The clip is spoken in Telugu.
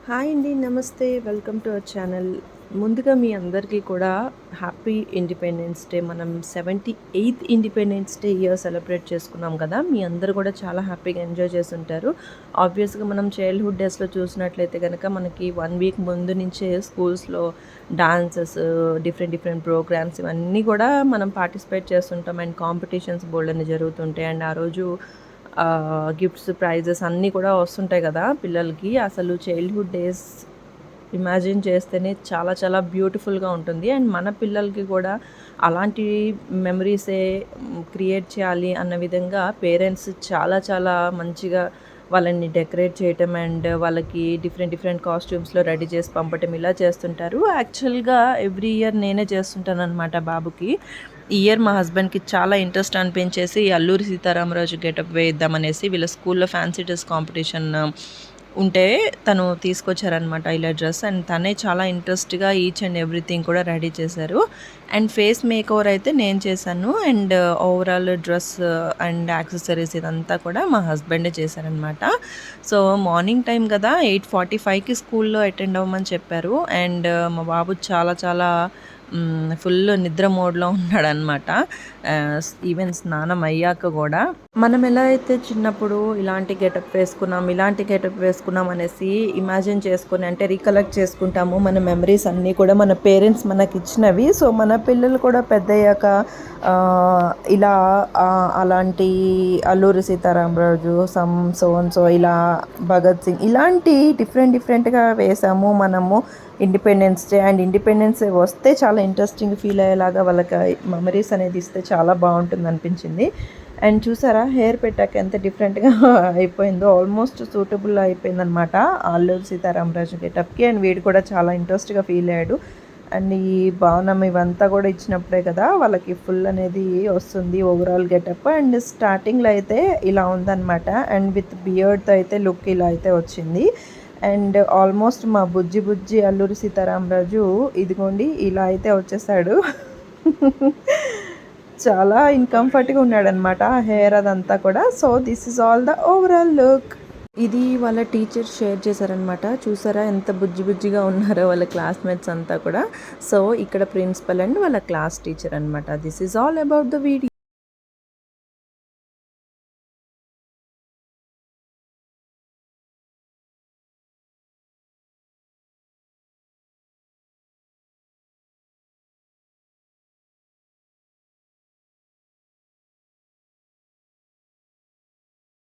హాయ్ అండి. నమస్తే. Welcome to our channel. ముందుగా మీ అందరికీ కూడా హ్యాపీ ఇండిపెండెన్స్ డే. మనం 78th independence day year celebrate చేసుకున్నాం కదా! మీ అందరూ కూడా చాలా హ్యాపీగా ఎంజాయ్ చేసుంటారు. ఆబ్వియస్‌గా మనం చైల్డ్‌హుడ్ డేస్‌లో చూసినట్లయితే గనక మనకి 1 వీక్ ముందు నుంచే స్కూల్స్‌లో డాన్సెస్, డిఫరెంట్ డిఫరెంట్ ప్రోగ్రామ్స్ ఇవన్నీ కూడా మనం పార్టిసిపేట్ చేస్తుంటాం. అండ్ కాంపిటీషన్స్ బోలెడన్ని జరుగుతుంటాయి. అండ్ ఆ రోజు గిఫ్ట్స్, ప్రైజెస్ అన్నీ కూడా వస్తుంటాయి కదా పిల్లలకి. అసలు చైల్డ్‌హుడ్ డేస్ ఇమాజిన్ చేస్తేనే చాలా చాలా బ్యూటిఫుల్‌గా ఉంటుంది. అండ్ మన పిల్లలకి కూడా అలాంటి మెమరీసే క్రియేట్ చేయాలి అన్న విధంగా పేరెంట్స్ చాలా చాలా మంచిగా వాళ్ళని డెకరేట్ చేయటం అండ్ వాళ్ళకి డిఫరెంట్ డిఫరెంట్ కాస్ట్యూమ్స్‌లో రెడీ చేసి పంపటం ఇలా చేస్తుంటారు. యాక్చువల్‌గా ఎవ్రీ ఇయర్ నేనే చేస్తుంటాననమాట బాబుకి. ఈ ఇయర్ మా హస్బెండ్‌కి చాలా ఇంట్రెస్ట్ అనిపించేసి 'అల్లూరి సీతారామరాజు' గెటప్ వేయిద్దామనేసి వీళ్ళ స్కూల్‌లో ఫ్యాన్సీ డ్రెస్ కాంపిటీషన్ ఉంటే తను తీసుకొచ్చారనమాట ఇలా డ్రెస్. అండ్ తనే చాలా ఇంట్రెస్ట్‌గా ఈచ్ అండ్ ఎవ్రీథింగ్ కూడా రెడీ చేశారు. అండ్ ఫేస్ మేకోవర్ అయితే నేను చేశాను. And overall dress and accessories ఇదంతా కూడా మా హస్బెండే చేశారనమాట. సో, మార్నింగ్ టైం కదా 8:45కి స్కూల్‌లో అటెండ్ అవ్వమని చెప్పారు. అండ్ మా బాబు చాలా చాలా ఫుల్ నిద్ర మోడ్‌లో ఉన్నాడనమాట. ఈవెన్ స్నానం అయ్యాక గూడా. మనం ఎలా అయితే చిన్నప్పుడు ఇలాంటి గెటప్ వేసుకున్నాం, ఇలాంటి గెటప్ వేసుకున్నాం అనేసి ఇమాజిన్ చేసుకొని అంటే రీకలెక్ట్ చేసుకుంటాము. మన మెమరీస్ అన్నీ కూడా మన పేరెంట్స్ మనకిచ్చినవి. సో, మన పిల్లలు కూడా పెద్దయ్యాక ఇలా అలాంటి 'Alluri Sitaramaraju', so and so ఇలా 'భగత్ సింగ్' ఇలాంటి డిఫరెంట్ డిఫరెంట్‌గా వేసాము మనము. Independence day and independence day వస్తే చాలా ఇంట్రెస్టింగ్ ఫీల్ అయ్యేలాగా వాళ్ళకి మెమరీస్ అనేది ఇస్తే చాలా బాగుంటుంది అనిపించింది. అండ్ చూసారా హెయిర్ పెట్టాక ఎంత డిఫరెంట్‌గా అయిపోయిందో, ఆల్మోస్ట్ సూటబుల్ అయిపోయిందనమాట 'అల్లూరి సీతారామరాజు' గెటప్‌కి. అండ్ వీడు కూడా చాలా ఇంట్రెస్ట్‌గా ఫీల్ అయ్యాడు. అండ్ ఈ భవనం ఇవంతా కూడా ఇచ్చినప్పుడే కదా వాళ్ళకి ఫుల్ అనేది వస్తుంది ఓవరాల్ గెటప్. అండ్ స్టార్టింగ్‌లో అయితే ఇలా ఉందనమాట. అండ్ విత్ బియర్డ్‌తో అయితే లుక్ ఇలా అయితే వచ్చింది. అండ్ ఆల్మోస్ట్ మా బుజ్జి బుజ్జి 'అల్లూరి సీతారామరాజు' ఇదిగోండి ఇలా అయితే వచ్చేసాడు. చాలా ఇన్‌కంఫర్ట్‌గా ఉన్నాడనమాట ఆ హెయిర్ అదంతా కూడా. So, this is all the overall look. ఇది వాళ్ళ టీచర్ షేర్ చేశారనమాట. చూసారా ఎంత బుజ్జి బుజ్జిగా ఉన్నారో వాళ్ళ క్లాస్‌మేట్స్ అంతా కూడా. సో, ఇక్కడ ప్రిన్సిపల్ అండ్ వాళ్ళ క్లాస్ టీచర్ అనమాట. This is all about the video.